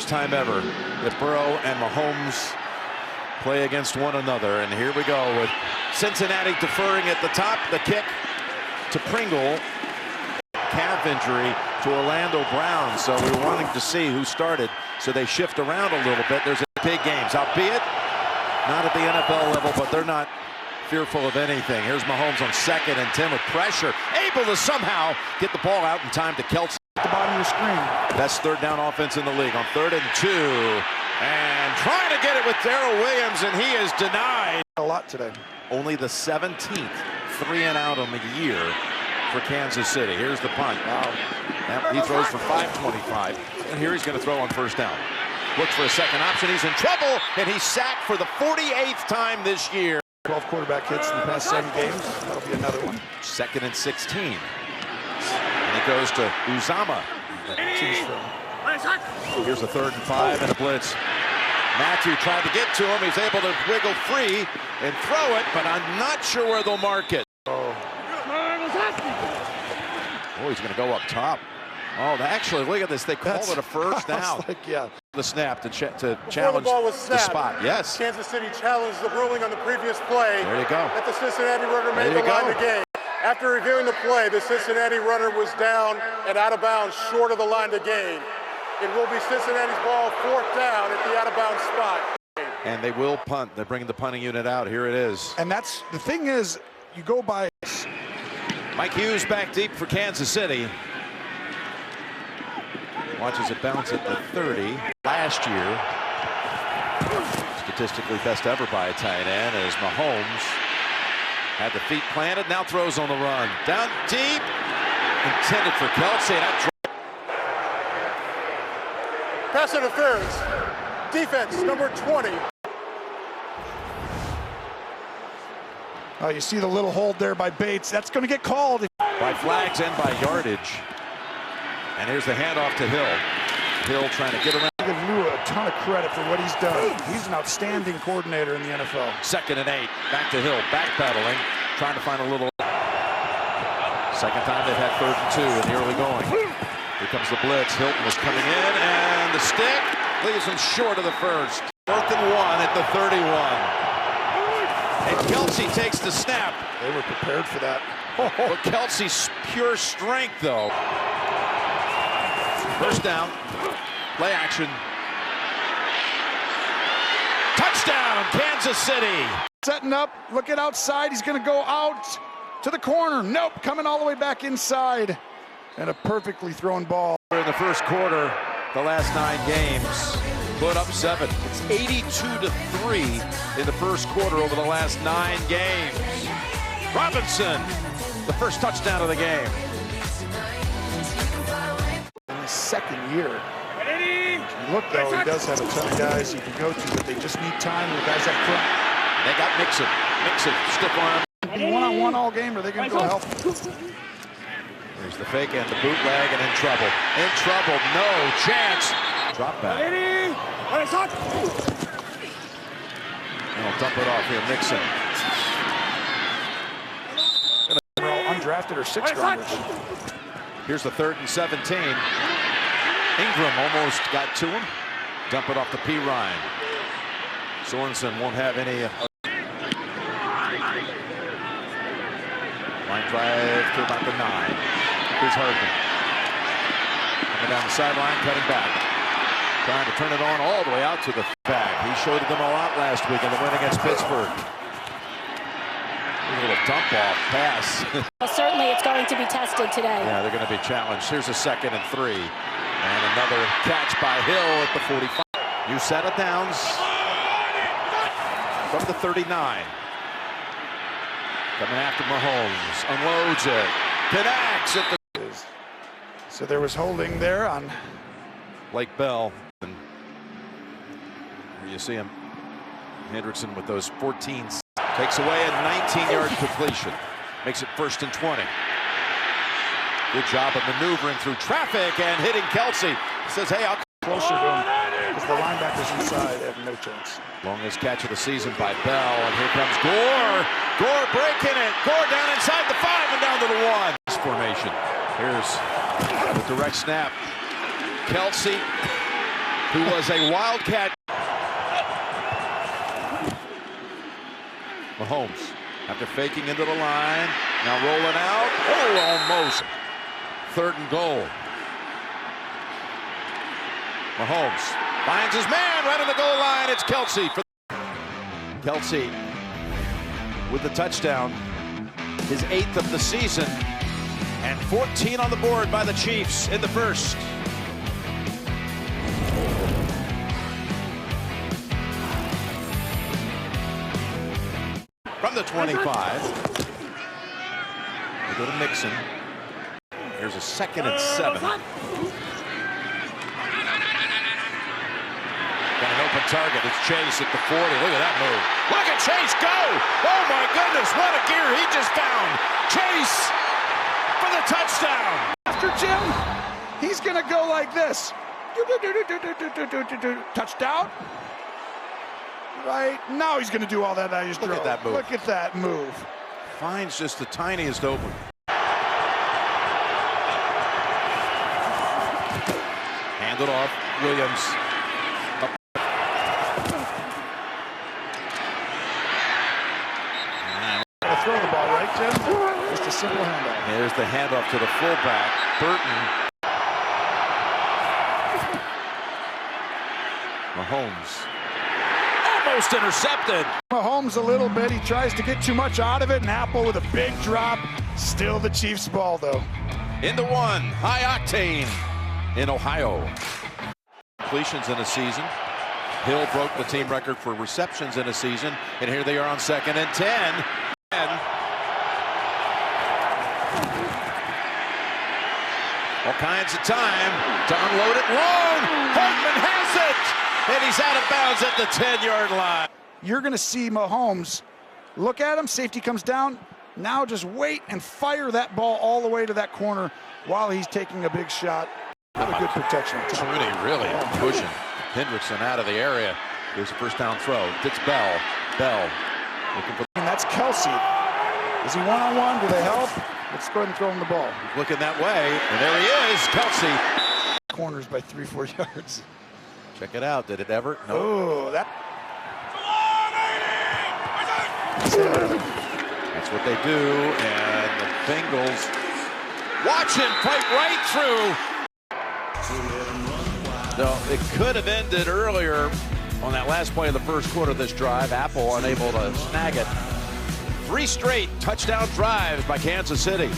first time ever that Burrow and Mahomes play against one another. And here we go with Cincinnati deferring at the top. The kick to Pringle. Calf injury to Orlando Brown. So we were wanting to see who started. So they shift around a little bit. There's big games, albeit not at the NFL level, but they're not fearful of anything. Here's Mahomes on 2nd and 10 with pressure, able to somehow get the ball out in time to Kelsey. At the bottom of your screen. Best third down offense in the league on 3rd and 2. And trying to get it with Darrell Williams, and he is denied. A lot today. Only the 17th 3-and-out on the year for Kansas City. Here's the punt. Wow. He throws for 525. And here he's going to throw on 1st down. Looks for a second option. He's in trouble, and he's sacked for the 48th time this year. 12 quarterback hits in the past 7 games. That'll be another one. 2nd and 16. And it goes to Uzama. Here's a 3rd and 5 and a blitz. Matthew tried to get to him. He's able to wiggle free and throw it, but I'm not sure where they'll mark it. Oh, he's going to go up top. Oh, actually, look at this. They called it a first down. Like, yeah. The snap to challenge the ball was snapped, the spot. Yes. Kansas City challenged the ruling on the previous play. There you go. That the Cincinnati runner made the line to gain. After reviewing the play, the Cincinnati runner was down and out of bounds short of the line to gain. It will be Cincinnati's ball, 4th down at the out of bounds spot. And they will punt. They're bringing the punting unit out. Here it is. And that's the thing is, you go by. Mike Hughes back deep for Kansas City. Watches it bounce at the 30. Last year, statistically best ever by a tight end, as Mahomes had the feet planted, now throws on the run. Down deep, intended for Kelsey. Pass interference. Defense, number 20. Oh, you see the little hold there by Bates. That's going to get called. By flags and by yardage. And here's the handoff to Hill. Hill trying to get around. I give Lou a ton of credit for what he's done. He's an outstanding coordinator in the NFL. 2nd and 8. Back to Hill. Backpedaling. Trying to find a little. Second time they've had 3rd and 2 in the early going. Here comes the blitz. Hilton was coming in. And the stick leaves him short of the first. 4th and 1 at the 31. And Kelsey takes the snap. They were prepared for that. But Kelsey's pure strength, though. 1st down. Play action. Touchdown, Kansas City. Setting up. Looking outside. He's going to go out to the corner. Nope. Coming all the way back inside. And a perfectly thrown ball. In the first quarter, the last 9 games. Put up 7. It's 82-3 in the first quarter over the last 9 games. Robinson, the first touchdown of the game. In his 2nd year. You look, though, he does have a ton of guys he can go to, but they just need time with the guys up front. They got Mixon. Mixon, stiff arm. One-on-one all game, or are they going to go help? There's the fake and the bootleg, and in trouble. In trouble, no chance. Drop back. And he'll dump it off here, Mixon. They're all undrafted or 6th rounders. Here's the 3rd and 17. Ingram almost got to him. Dump it off to P. Ryan. Sorensen won't have any. Line drive to about the 9. Here's Hardman. Coming down the sideline, cutting back. Trying to turn it on all the way out to the back. He showed them a lot last week in the win against Pittsburgh. A little dump off pass. Well, certainly it's going to be tested today. Yeah, they're going to be challenged. Here's a 2nd and 3. And another catch by Hill at the 45. New set of downs from the 39. Coming after Mahomes. Unloads it. Connects at the. So there was holding there on Blake Bell. And you see him. Hendrickson with those 14s. Takes away a 19-yard completion. Makes it 1st and 20. Good job of maneuvering through traffic and hitting Kelsey. Says, hey, I'll closer to him because the linebackers inside have no chance. Longest catch of the season by Bell, and here comes Gore. Gore breaking it. Gore down inside the 5 and down to the 1. This formation. Here's the direct snap. Kelsey who was a Wildcat. Mahomes, after faking into the line, now rolling out. Oh, almost. 3rd and goal. Mahomes finds his man right on the goal line. It's Kelsey. Kelsey with the touchdown, his 8th of the season, and 14 on the board by the Chiefs in the first. From the 25, we go to Mixon. Here's a 2nd and 7. Got an open target. It's Chase at the 40. Look at that move. Look at Chase go! Oh my goodness, what a gear he just found. Chase for the touchdown. After Jim, he's going to go like this. Touchdown. Right now he's going to do all that I just Look at that move. Look at that move. Finds just the tiniest open. Handed off. Williams. Up. Gotta throw the ball, right, Jim? Just a simple handoff. There's the handoff to the fullback. Burton. Mahomes. Almost intercepted. Mahomes a little bit. He tries to get too much out of it, and Apple with a big drop. Still the Chiefs' ball, though. Into one. High octane in Ohio. Completions in a season. Hill broke the team record for receptions in a season. And here they are on 2nd and 10. All kinds of time to unload it long. Hartman has it. And he's out of bounds at the 10-yard line. You're going to see Mahomes look at him. Safety comes down. Now just wait and fire that ball all the way to that corner while he's taking a big shot. What a good protection. Rooney really pushing Hendrickson out of the area. Here's a first down throw. It's Bell. Bell looking for. And that's Kelsey. Is he one-on-one? Do they help? Let's go ahead and throw him the ball. He's looking that way. And there he is. Kelsey. Corners by 3-4 yards. Check it out. Did it ever? No. Oh, that. That's what they do. And the Bengals watch him fight right through. No, it could have ended earlier on that last play of the first quarter of this drive. Apple unable to snag it. 3 straight touchdown drives by Kansas City.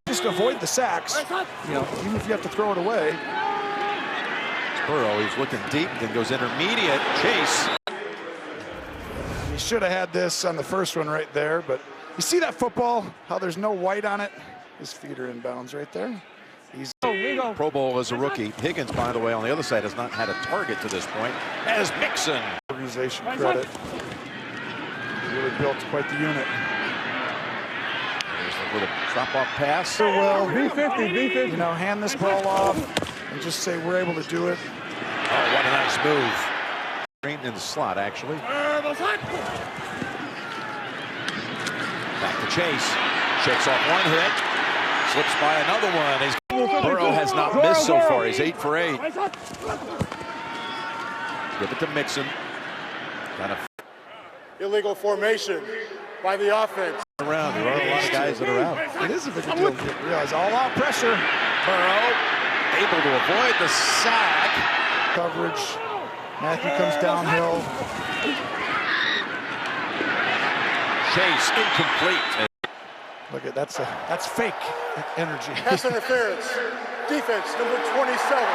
Just avoid the sacks. You know, even if you have to throw it away. Burrow, he's looking deep, then goes intermediate. Chase. He should have had this on the first one right there, but you see that football, how there's no white on it? His feet are in bounds right there. He's Pro Bowl as a rookie. Higgins, by the way, on the other side has not had a target to this point, as Mixon. Organization credit. Really built quite the unit. There's a little drop-off pass. Well, B50. You know, hand this ball off and just say we're able to do it. Oh, what a nice move. Green in the slot, actually. Back to Chase. Shakes off one hit. Slips by another one. Burrow has not missed so far. He's 8 for 8. Give it to Mixon. Kind of Illegal formation by the offense. around. There are a lot of guys that are out. It is a big deal. You realize all-out pressure. Burrow able to avoid the sack. Coverage. Matthew comes downhill. Chase incomplete. Look at that's fake energy. Pass interference. Defense number 27.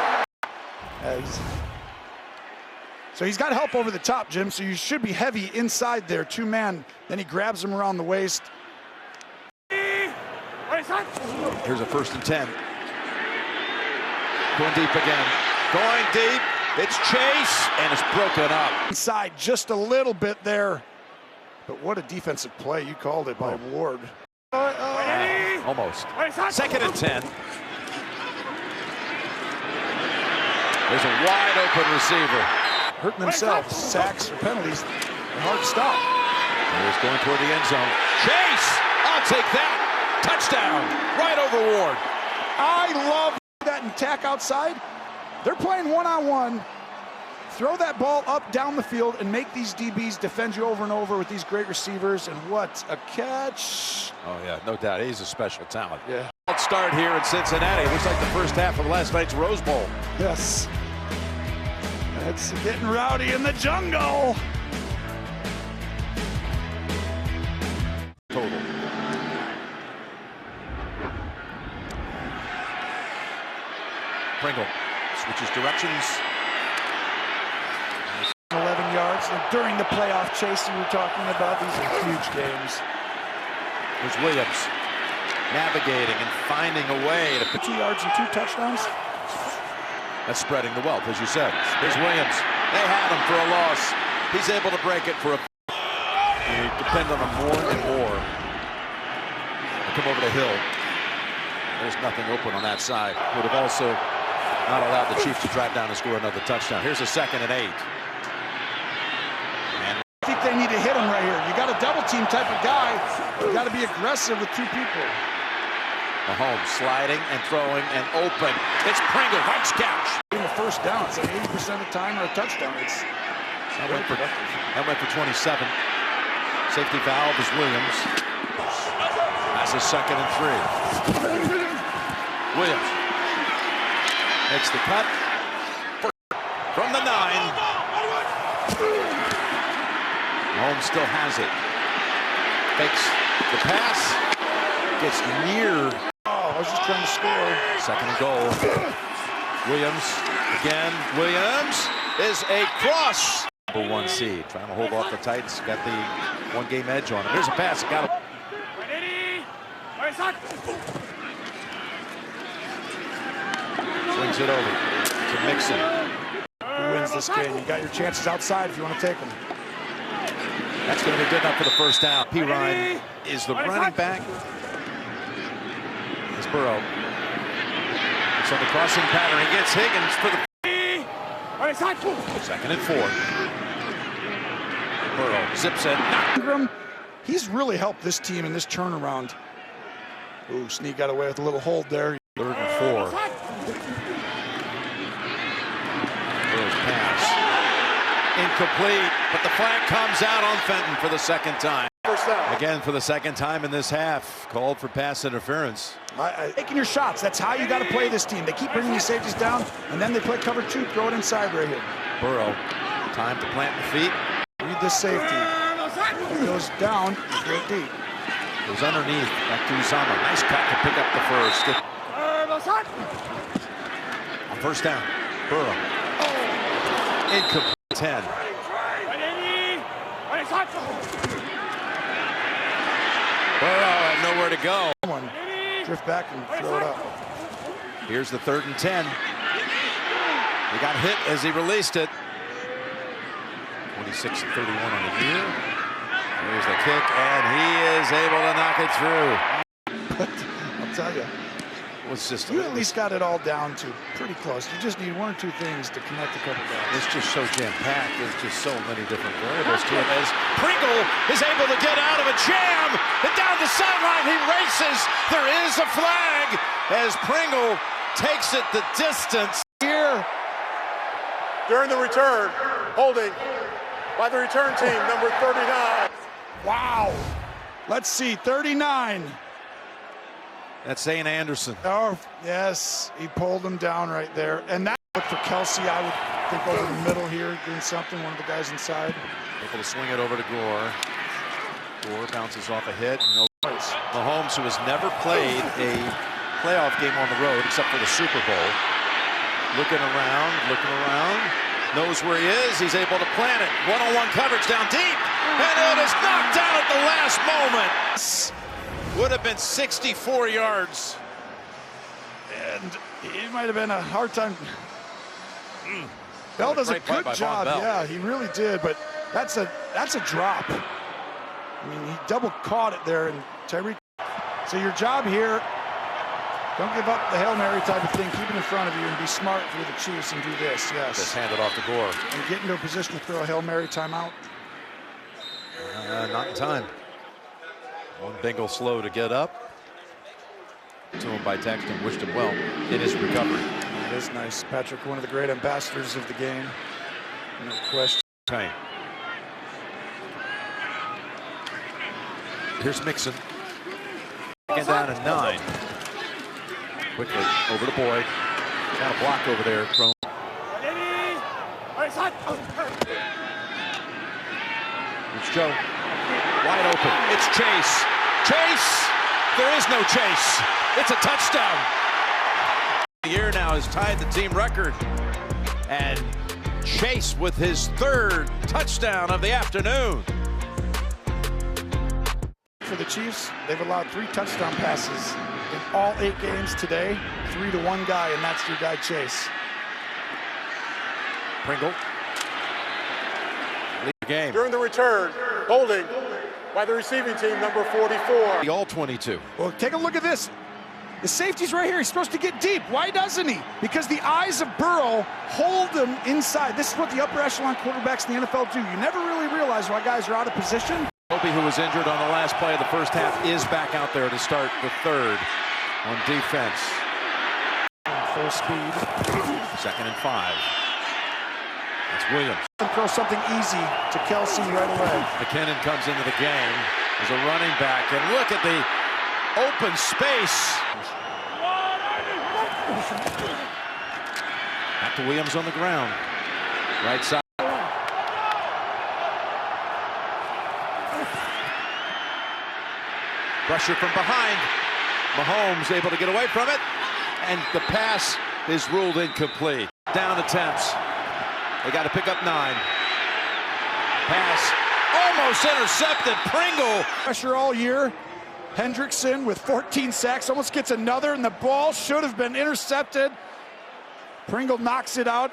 So he's got help over the top, Jim, so you should be heavy inside there, 2-man. Then he grabs him around the waist. Here's a 1st and 10. Going deep again. Going deep. It's Chase, and it's broken up. Inside just a little bit there. But what a defensive play. You called it by Ward. Almost. 2nd and 10. There's a wide open receiver. Hurting themselves. Sacks or penalties. Hard to stop. He's going toward the end zone. Chase! I'll take that. Touchdown. Right over Ward. I love that and tack outside. They're playing one-on-one. Throw that ball up down the field and make these DBs defend you over and over with these great receivers. And what a catch. Oh, yeah, no doubt. He's a special talent. Yeah. Let's start here in Cincinnati. It looks like the first half of last night's Rose Bowl. Yes. It's getting rowdy in the jungle. Total. Pringle switches directions. 11 yards. And during the playoff chase you were talking about, these are huge games. There's Williams navigating and finding a way to put 2 yards and 2 touchdowns. That's spreading the wealth, as you said. Here's Williams. They had him for a loss. He's able to break it for a... You depend on him more and more. Come over to Hill. There's nothing open on that side. Would have also not allowed the Chiefs to drive down and score another touchdown. Here's a 2nd and 8. And I think they need to hit him right here. You got a double team type of guy. You got to be aggressive with 2 people. Mahomes sliding and throwing and open. It's Pringle, nice catch. In the first down, it's like 80% of the time or a touchdown. That went for 27. Safety valve is Williams. That's a 2nd and 3. Williams makes the cut from the 9. Mahomes still has it. Fakes the pass. Gets near. Oh, I was just trying to score. 2nd and goal. Williams again. Williams is a cross. Number 1 seed, trying to hold off the Titans. Got the 1-game edge on him. Here's a pass. Got him. Swings it over to Mixon. Who wins this game? You got your chances outside if you want to take them. That's going to be good enough for the first down. P. Ryan is the running back. It's Burrow. It's on the crossing pattern. He gets Higgins for the 2nd and 4. Burrow zips it. Ingram, he's really helped this team in this turnaround. Ooh, Snead got away with a little hold there. 3rd and 4. Burrow's pass. Incomplete, but the flag comes out on Fenton for the 2nd time. First down. Again for the 2nd time in this half. Called for pass interference. Taking your shots, that's how you got to play this team. They keep bringing these safeties down, and then they play cover 2, throw it inside right here. Burrow, time to plant the feet. Read this safety. It goes down, go deep. Goes underneath, back to Uzama. Nice cut to pick up the first. On first down, Burrow. Incomplete. 10. Burrow had nowhere to go. Someone drift back and throw it up. Here's the 3rd and 10. He got hit as he released it. 26-31 on the year. Here's the kick, and he is able to knock it through. I'll tell you. It's just You at least got it all down to pretty close. You just need 1 or 2 things to connect a couple guys. It's just so jam-packed. There's just so many different variables to it. As Pringle is able to get out of a jam and down the sideline, he races. There is a flag as Pringle takes it the distance. Here, During the return, holding by the return team, number 39. wow. Let's see, 39. That's Zane Anderson. Oh, yes, he pulled him down right there. And that look for Kelsey, I would think over the middle here, doing something, one of the guys inside. Able to swing it over to Gore. Gore bounces off a hit. No. Mahomes, who has never played a playoff game on the road except for the Super Bowl. Looking around, knows where he is. He's able to plant it. One-on-one coverage down deep. And it is knocked down at the last moment. Would have been 64 yards. And it might have been a hard time. Bell does a good job. Yeah, he really did. But that's a drop. I mean, he double caught it there, and Tyreek. So your job here, don't give up the Hail Mary type of thing. Keep it in front of you and be smart for the Chiefs and do this. Yes. Just hand it off to Gore. And get into a position to throw a Hail Mary timeout. Not in time. One Bengal slow to get up. To him by text and wished him well in his recovery. is nice. Patrick, one of the great ambassadors of the game. No question. Okay. Here's Mixon. Second down and 9. Quickly over to Boyd. Got a block over there. Thrown. It's Joe. Wide open. It's Chase. Chase! There is no Chase. It's a touchdown. The year now has tied the team record. And Chase with his 3rd touchdown of the afternoon. For the Chiefs, they've allowed 3 touchdown passes in all 8 games today. 3 to 1 guy, and that's your guy, Chase. Pringle. Lead the game. During the return, holding by the receiving team, number 44. The all 22. Well, take a look at this. The safety's right here. He's supposed to get deep. Why doesn't he? Because the eyes of Burrow hold him inside. This is what the upper echelon quarterbacks in the NFL do. You never really realize why guys are out of position. Kobe, who was injured on the last play of the first half, is back out there to start the 3rd on defense. Full speed. 2nd and 5. That's Williams. And throw something easy to Kelsey right away. McKinnon comes into the game as a running back, and look at the open space. Back to Williams on the ground. Right side. Pressure from behind. Mahomes able to get away from it, and the pass is ruled incomplete. Down attempts. They got to pick up 9. Pass almost intercepted. Pringle. Pressure all year. Hendrickson with 14 sacks almost gets another, and the ball should have been intercepted. Pringle knocks it out.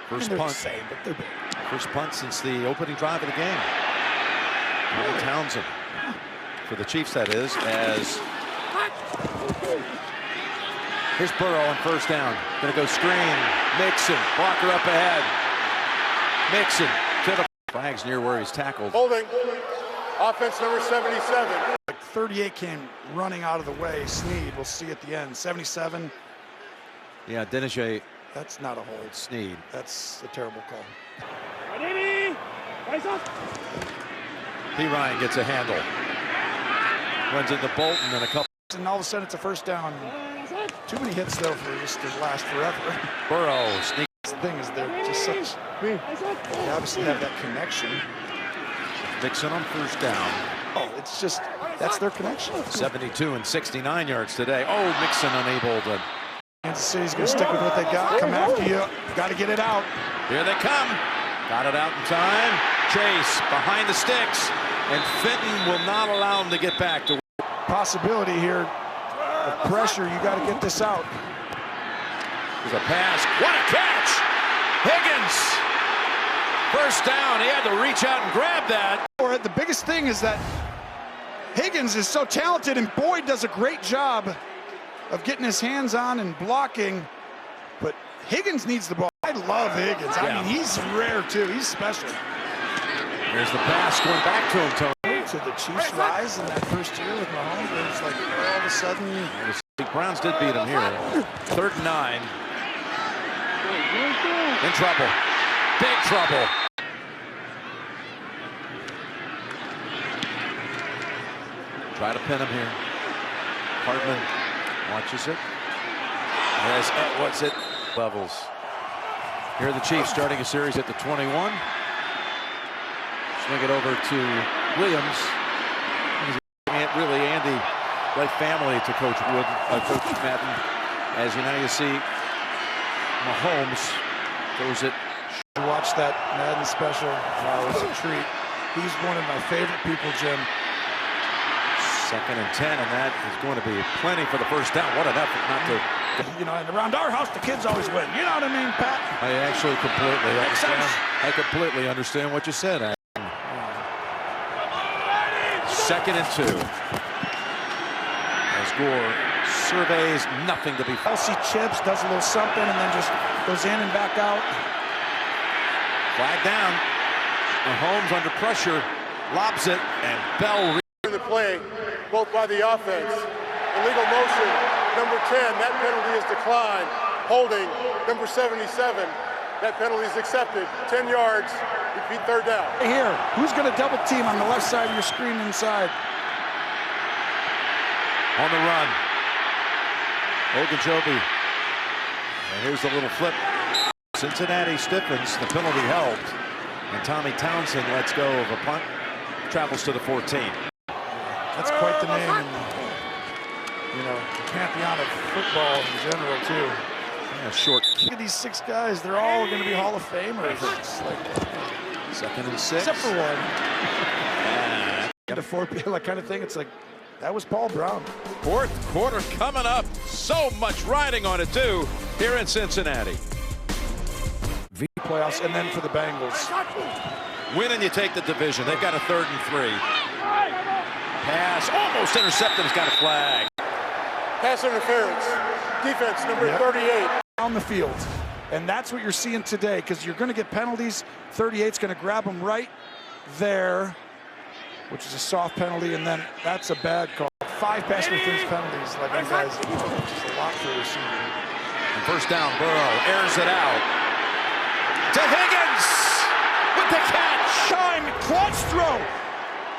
First punt. Same, but they're big. First punt since the opening drive of the game. Will Townsend. For the Chiefs, that is, as here's Burrow on 1st down. Gonna go screen. Mixon, blocker up ahead. Mixon to the flags near where he's tackled. Holding. Offense number 77. Like 38 came running out of the way. Snead, we'll see at the end. 77. Yeah, Denijay. That's not a hold. Snead. That's a terrible call. P. Ryan gets a handle. Runs into Bolton and a couple. And all of a sudden it's a 1st down. Too many hits though for this to last forever. Burrow sneaks. The thing is they're just such. They obviously have that connection. Mixon on 1st down. Oh, it's just that's their connection. 72 and 69 yards today. Oh, Mixon unable to. Kansas City's going to stick with what they got. Come after you. Got to get it out. Here they come. Got it out in time. Chase behind the sticks, and Fenton will not allow him to get back to. Possibility here of pressure. You got to get this out. There's a pass. What a catch! Higgins. 1st down. He had to reach out and grab that. The biggest thing is that Higgins is so talented, and Boyd does a great job of getting his hands on and blocking. But Higgins needs the ball. I love Higgins. I mean, he's rare too. He's special. There's the pass going back to him, Tony. To the Chiefs' rise in that 1st year with Mahomes, it was like all of a sudden. The Browns did beat him here. 3rd and 9. In trouble. Big trouble. Try to pin him here. Hardman watches it. As what's it? Levels. Here are the Chiefs starting a series at the 21. Swing it over to Williams. Really, Andy, like family to Coach Wood, Coach Madden. As you see, Mahomes throws it. Watch that Madden special. Wow, it was a treat. He's one of my favorite people, Jim. 2nd and 10, and that is going to be plenty for the 1st down. What an effort not to. You know, and around our house, the kids always win. You know what I mean, Pat? I actually completely understand. I completely understand what you said. 2nd and 2. As Gore surveys, nothing to be. Kelsey chips, does a little something, and then just goes in and back out. Flag down. Mahomes under pressure, lobs it, and Bell. In the play, both by the offense. Illegal motion, number 10. That penalty is declined. holding number 77. That penalty is accepted. 10 yards, repeat third down. Here, who's going to double team on the left side of your screen inside? On the run. Ogunjobi. And here's the little flip. Cincinnati stiffens. The penalty helped. And Tommy Townsend lets go of a punt. Travels to the 14. That's quite the name. And, you know, pantheon of football in general, too. Yeah, short. Look at these 6 guys. They're all going to be Hall of Famers. It's like, 2nd and 6. except for one. The 4 like kind of thing. It's like, that was Paul Brown. 4th quarter coming up. So much riding on it, too, here in Cincinnati. Playoffs, and then for the Bengals. Win and you take the division. They've got a 3rd and 3. Pass almost intercepted. Has got a flag. Pass interference. Defense number 38. On the field. And that's what you're seeing today, because you're going to get penalties. 38's going to grab them right there, which is a soft penalty, and then that's a bad call. 5 pass interference penalties. Like, that guy's just a lot for a receiver. And first down, Burrow airs it out to Higgins with the catch. Time, clutch throw.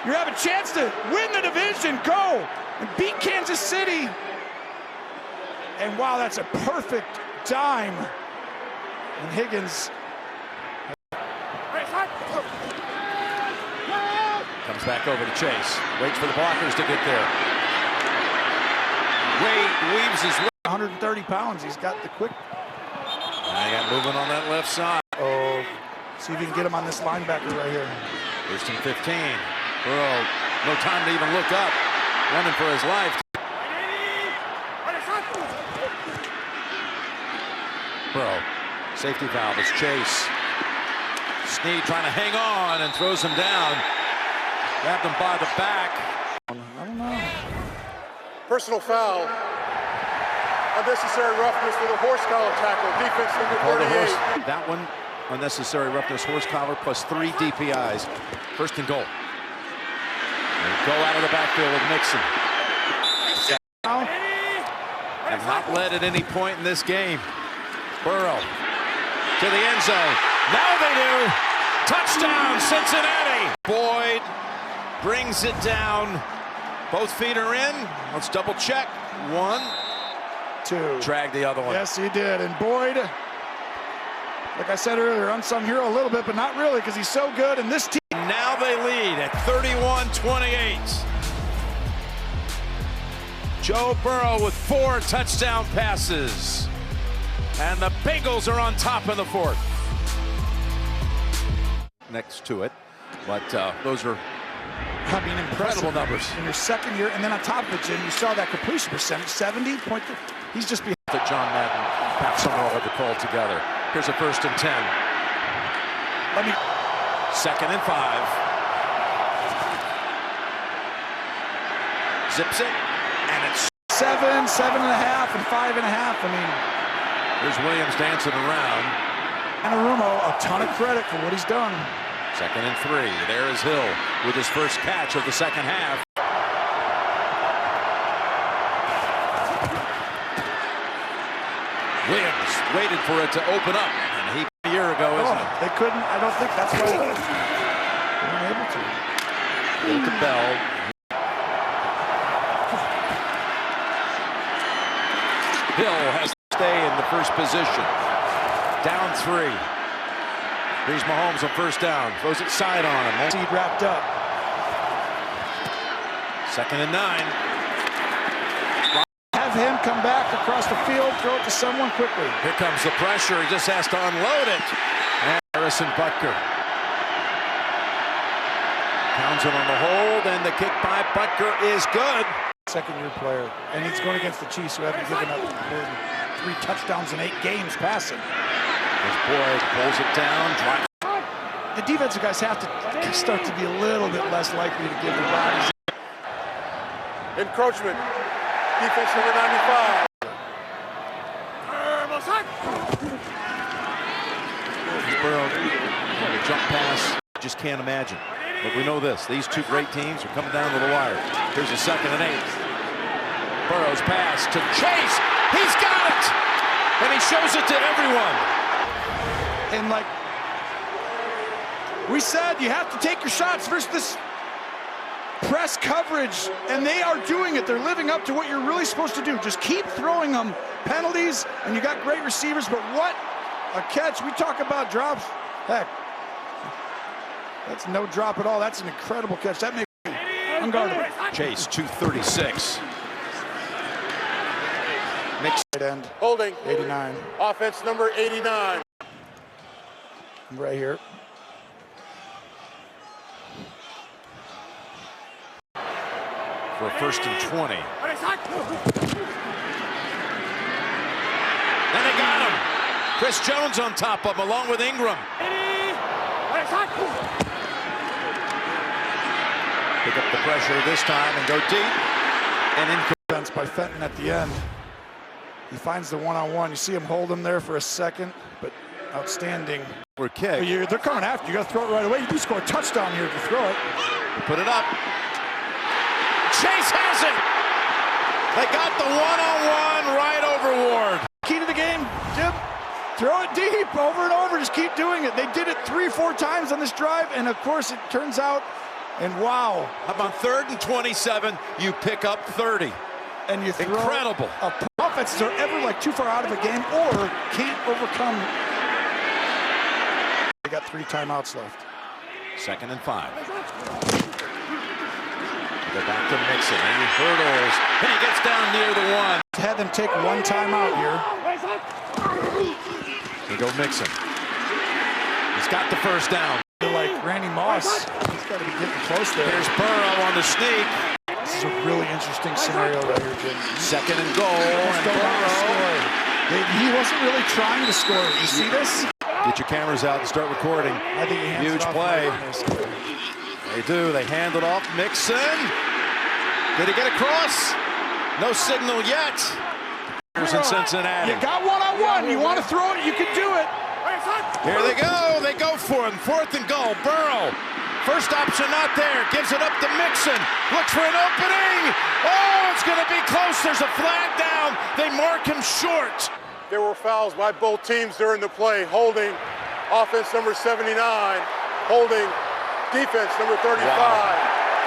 You have a chance to win the division. Go and beat Kansas City. And wow, that's a perfect dime. And Higgins comes back over to Chase. Waits for the blockers to get there. Wade weaves his way. 130 pounds. He's got the quick. I got moving on that left side. Oh, see if you can get him on this linebacker right here. 1st and 15. Burrow, no time to even look up. Running for his life. Burrow, safety valve. It's Chase. Snead trying to hang on and throws him down. Grabbed him by the back. I don't know. Personal foul. Unnecessary roughness with a horse collar tackle. Defense number 38. That one, unnecessary roughness, horse collar plus 3 DPIs. 1st and goal. And go out of the backfield with Mixon. Have not led at any point in this game. Burrow to the end zone. Now they do. Touchdown, Cincinnati. Boyd brings it down. Both feet are in. Let's double check. 1, 2. Drag the other one. Yes, he did. And Boyd, like I said earlier, unsung hero a little bit, but not really, because he's so good. And this team. Now they lead at 31-28. Joe Burrow with 4 touchdown passes. And the Bengals are on top in the 4th. Next to it. But those are incredible numbers. In your 2nd year, and then on top of it, Jim, you saw that completion percentage, 70. He's just behind. That John Madden, Pat Summerall had the call together. Here's a 1st and 10. 2nd and 5. Zips it, and it's 7, 7.5, and 5.5. I mean, here's Williams dancing around. Anarumo, a ton of credit for what he's done. 2nd and 3. There is Hill with his first catch of the 2nd half. Williams waited for it to open up, and he a year ago, isn't it? They couldn't. I don't think that's why they weren't able to. With the bell. Hill has to stay in the first position. Down 3. Here's Mahomes on 1st down. Throws it side on him. Seed wrapped up. 2nd and 9. Have him come back across the field, throw it to someone quickly. Here comes the pressure. He just has to unload it. And Harrison Butker. Townsend on the hold, and the kick by Butker is good. 2nd-year player, and he's going against the Chiefs, who haven't given up more than 3 touchdowns in 8 games passing. As Boyd pulls it down, drives. The defensive guys have to start to be a little bit less likely to give their bodies. Encroachment. Defense number 95. Burrow, the jump pass, just can't imagine. But we know this, these 2 great teams are coming down to the wire. Here's a 2nd and 8. Burrow's pass to Chase. He's got it! and he shows it to everyone. And like we said, you have to take your shots versus this press coverage, and they are doing it. They're living up to what you're really supposed to do. Just keep throwing them penalties, and you got great receivers, but what a catch. We talk about drops. Heck, that's no drop at all. That's an incredible catch. That makes me unguardable. Chase, 236. Mixed end. Holding. 89. Offense number 89. Right here. For a 1st and 20. And they got him. Chris Jones on top of him, along with Ingram. Pick up the pressure this time and go deep. And in By Fenton at the end. He finds the one-on-one. You see him hold him there for a second, but outstanding. for kick. They're coming after you. You got to throw it right away. You do score a touchdown here if you throw it. Put it up. Chase has it. They got the one-on-one right over Ward. Key to the game, Jim. Throw it deep over and over. Just keep doing it. They did it 3 or 4 times on this drive, and of course it turns out. And wow. How about 3rd and 27? You pick up 30. And you throw incredible. Offenses are ever like too far out of a game or can't overcome. They got 3 timeouts left. 2nd and 5. Go back to Mixon, and he hurdles, and he gets down near the 1. Had them take 1 timeout here. They go Mixon. He's got the 1st down. They're like Randy Moss. He's got to be getting close there. Here's Burrow on the sneak. This is a really interesting scenario right here, Jim. 2nd and goal, and Burrow. He wasn't really trying to score. You see this? Get your cameras out and start recording. I think he hands Huge it off play. right. They do. They hand it off. Mixon. Did he get across? No signal yet. Here's in Cincinnati. You got one-on-one. You want to throw it, you can do it. Here they go. They go for him. 4th and goal. Burrow. First option not there. Gives it up to Mixon. Looks for an opening. Oh, it's going to be close. There's a flag down. They mark him short. There were fouls by both teams during the play. Holding offense number 79. Holding defense number 35. Wow.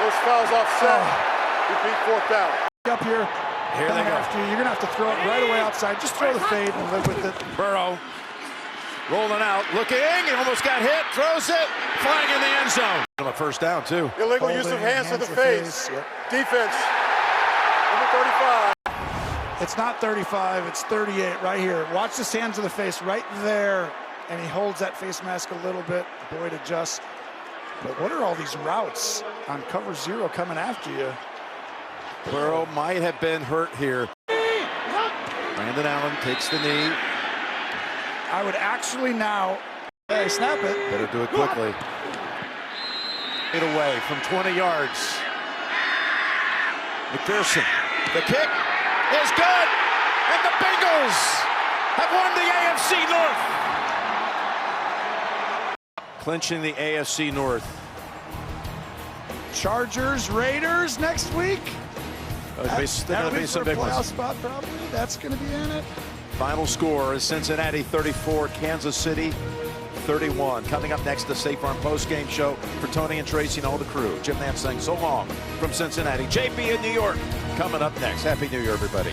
Those fouls offset. Repeat 4th down. Up here. Here they go. You're going to have to throw it right away outside. Just throw the fade and live with it. Burrow rolling out, looking, he almost got hit, throws it, flag in the end zone. A 1st down, too. Illegal use of hands to the face. Yep. Defense, number 35. It's not 35, it's 38 right here. Watch this hands to the face right there. And he holds that face mask a little bit. Boyd adjusts. But what are all these routes on cover 0 coming after you? Burrow might have been hurt here. Brandon Allen takes the knee. I would actually now, hey, snap it. Better do it quickly. It away from 20 yards. McPherson, the kick is good, and the Bengals have won the AFC North. Clinching the AFC North. Chargers, Raiders next week. There's going to be some big ones. Spot probably. That's going to be in it. Final score is Cincinnati 34, Kansas City 31. Coming up next, the State Farm postgame show for Tony and Tracy and all the crew. Jim Nance saying so long from Cincinnati. JP in New York coming up next. Happy New Year, everybody.